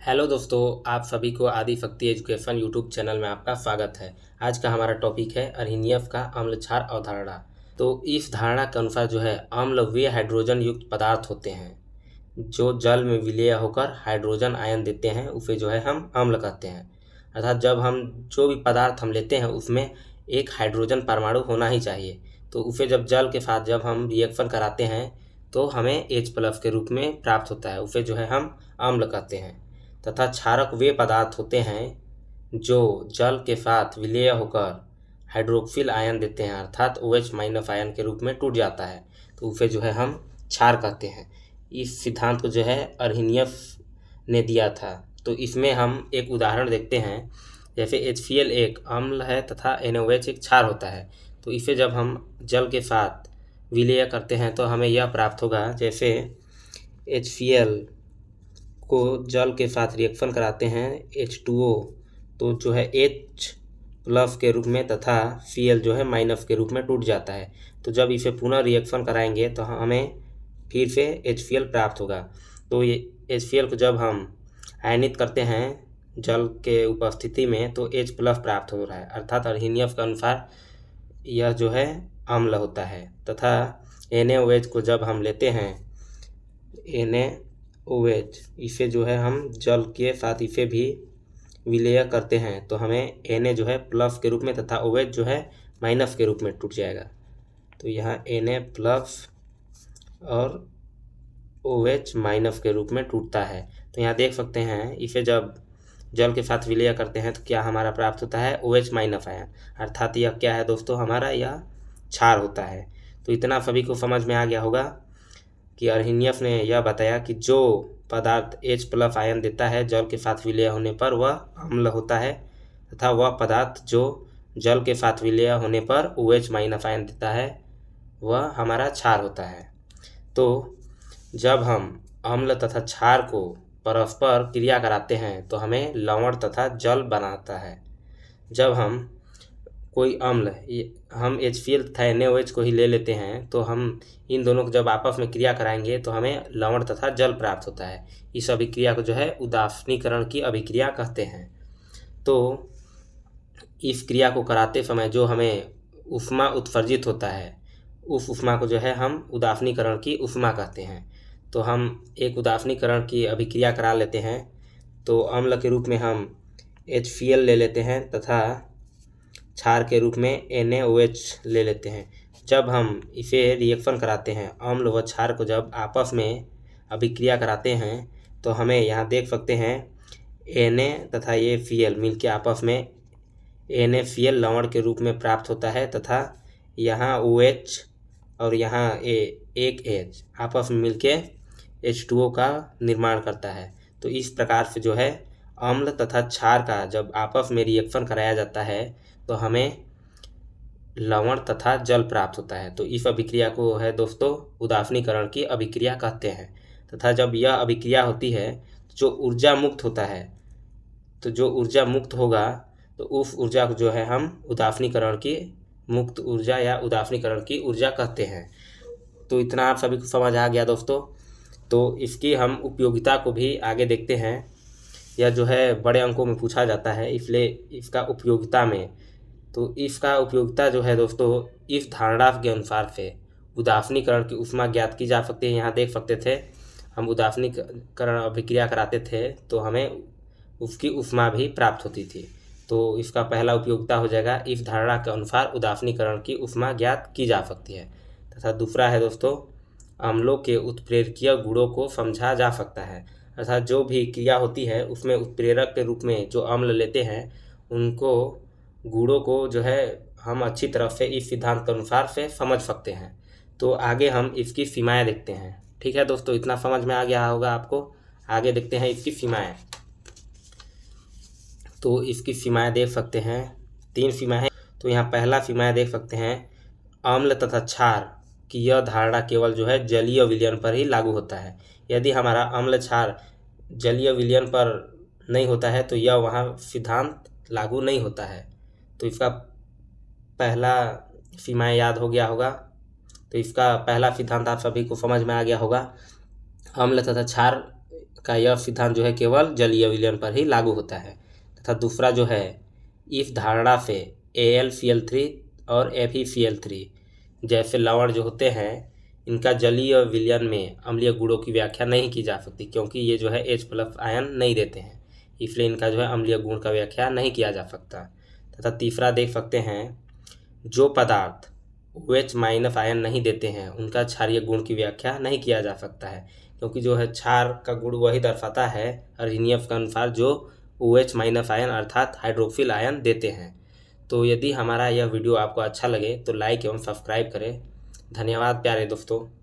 Hello दोस्तों, आप सभी को आदि शक्ति एजुकेशन यूट्यूब चैनल में आपका स्वागत है। आज का हमारा टॉपिक है अर्हिनियफ का अम्ल क्षार अवधारणा। तो इस धारणा के अनुसार जो है अम्ल वे हाइड्रोजन युक्त पदार्थ होते हैं जो जल में विलय होकर हाइड्रोजन आयन देते हैं, उसे जो है हम अम्ल कहते हैं। अर्थात जब हम जो भी पदार्थ हम लेते हैं उसमें एक हाइड्रोजन परमाणु होना ही चाहिए, तो उसे जब जल के साथ जब हम रिएक्शन कराते हैं तो हमें H+ के रूप में प्राप्त होता है, उसे जो है हम अम्ल कहते हैं। तथा क्षारक वे पदार्थ होते हैं जो जल के साथ विलय होकर हाइड्रोक्सिल आयन देते हैं, अर्थात OH- आयन के रूप में टूट जाता है, तो उसे जो है हम क्षार कहते हैं। इस सिद्धांत को जो है अर्हिनियफ ने दिया था। तो इसमें हम एक उदाहरण देखते हैं। जैसे HCl एक अम्ल है तथा NaOH एक क्षार होता है, तो इसे जब हम जल के साथ विलय करते हैं तो हमें यह प्राप्त होगा। जैसे HCl को जल के साथ रिएक्शन कराते हैं H2O, तो जो है H+ के रूप में तथा Cl जो है माइनस के रूप में टूट जाता है। तो जब इसे पुनः रिएक्शन कराएंगे तो हमें फिर से HCl प्राप्त होगा। तो ये HCl को जब हम आयनित करते हैं जल के उपस्थिति में तो H+ प्राप्त हो रहा है, अर्थात अर्हिनियफ के अनुसार यह जो है अम्ल होता है। तथा NaOH को जब हम लेते हैं NaOH, इसे जो है हम जल के साथ इसे भी विलय करते हैं तो हमें Na जो है प्लस के रूप में तथा OH जो है माइनस के रूप में टूट जाएगा। तो यहाँ Na+ और OH- के रूप में टूटता है। तो यहाँ देख सकते हैं इसे जब जल के साथ विलय करते हैं तो क्या हमारा प्राप्त होता है OH- आयन, अर्थात यह क्या है दोस्तों, हमारा यह क्षार होता है। तो इतना सभी को समझ में आ गया होगा कि अर्हिनियफ ने यह बताया कि जो पदार्थ H+ आयन देता है जल के साथ विलय होने पर वह अम्ल होता है, तथा वह पदार्थ जो जल के साथ विलय होने पर OH- आयन देता है वह हमारा क्षार होता है। तो जब हम अम्ल तथा क्षार को परस्पर क्रिया कराते हैं तो हमें लवण तथा जल बनाता है। जब हम कोई अम्ल, हम HCl तथा NaOH को ही ले लेते हैं, तो हम इन दोनों को जब आपस में क्रिया कराएंगे तो हमें लवण तथा जल प्राप्त होता है। इस अभिक्रिया को जो है उदासीनीकरण की अभिक्रिया कहते हैं। तो इस क्रिया को कराते समय जो हमें ऊष्मा उत्सर्जित होता है उस ऊष्मा को जो है हम उदासीनीकरण की ऊष्मा कहते हैं। तो हम एक उदासीनीकरण की अभिक्रिया करा लेते हैं तो अम्ल के रूप में हम HCl ले लेते हैं तथा क्षार के रूप में NaOH ले लेते हैं। जब हम इसे रिएक्शन कराते हैं, अम्ल व क्षार को जब आपस में अभिक्रिया कराते हैं तो हमें यहाँ देख सकते हैं Na तथा ये Cl मिलके आपस में NaCl लवण के रूप में प्राप्त होता है, तथा यहाँ OH और यहाँ एक H आपस में मिलके H2O का निर्माण करता है। तो इस प्रकार से जो है अम्ल तथा क्षार का जब आपस में रिएक्शन कराया जाता है तो हमें लवण तथा जल प्राप्त होता है। तो इस अभिक्रिया को है दोस्तों उदासीनीकरण की अभिक्रिया कहते हैं। तथा जब यह अभिक्रिया होती है जो ऊर्जा मुक्त होता है, तो जो ऊर्जा मुक्त होगा तो उस ऊर्जा को जो है हम उदासीनीकरण की मुक्त ऊर्जा या उदासीनीकरण की ऊर्जा कहते हैं। तो इतना आप सभी को समझ आ गया दोस्तों। तो इसकी हम उपयोगिता को भी आगे देखते हैं। यह जो है बड़े अंकों में पूछा जाता है, इसलिए इसका उपयोगिता में, तो इसका उपयोगिता जो है दोस्तों इस धारणा के अनुसार से उदासीनीकरण की ऊष्मा ज्ञात की जा सकती है। यहाँ देख सकते थे हम उदासीनीकरण अभिक्रिया कराते थे तो हमें उसकी ऊष्मा भी प्राप्त होती थी। तो इसका पहला उपयोगिता हो जाएगा इस धारणा के अनुसार उदासीनीकरण की ऊष्मा ज्ञात की जा सकती है। तथा दूसरा है दोस्तों अम्लों के उत्प्रेरकीय गुणों को समझा जा सकता है। अर्थात जो भी क्रिया होती है उसमें उत्प्रेरक के रूप में जो अम्ल लेते हैं उनको गुणों को जो है हम अच्छी तरह से इस सिद्धांत के अनुसार से समझ सकते हैं। तो आगे हम इसकी सीमाएं देखते हैं। ठीक है दोस्तों, इतना समझ में आ गया होगा आपको। आगे देखते हैं इसकी सीमाएं। तो इसकी सीमाएं देख सकते हैं, 3 सीमाएं हैं। तो यहाँ पहला सीमाएं देख सकते हैं, अम्ल तथा क्षार की यह धारणा केवल जो है जलीय विलयन पर ही लागू होता है। यदि हमारा अम्ल क्षार जलीय विलयन पर नहीं होता है तो यह वहाँ सिद्धांत लागू नहीं होता है। तो इसका पहला सीमाएं याद हो गया होगा। तो इसका पहला सिद्धांत आप सभी को समझ में आ गया होगा। अम्ल तथा क्षार का यह सिद्धांत जो है केवल जलीय विलयन पर ही लागू होता है। तथा दूसरा जो है, इस धारणा से AlCl3 और FeCl3 जैसे लवण जो होते हैं, इनका जलीय विलयन में अम्लीय गुणों की व्याख्या नहीं की जा सकती, क्योंकि ये जो है H+ आयन नहीं देते हैं, इसलिए इनका जो है अम्लीय गुण का व्याख्या नहीं किया जा सकता। तथा तीसरा देख सकते हैं, जो पदार्थ OH- आयन नहीं देते हैं उनका क्षारीय गुण की व्याख्या नहीं किया जा सकता है, क्योंकि जो है क्षार का गुण वही दर्शाता है अर्जेनियस के अनुसार जो OH- आयन अर्थात हाइड्रोक्सिल आयन देते हैं। तो यदि हमारा यह वीडियो आपको अच्छा लगे तो लाइक एवं सब्सक्राइब करें। धन्यवाद प्यारे दोस्तों।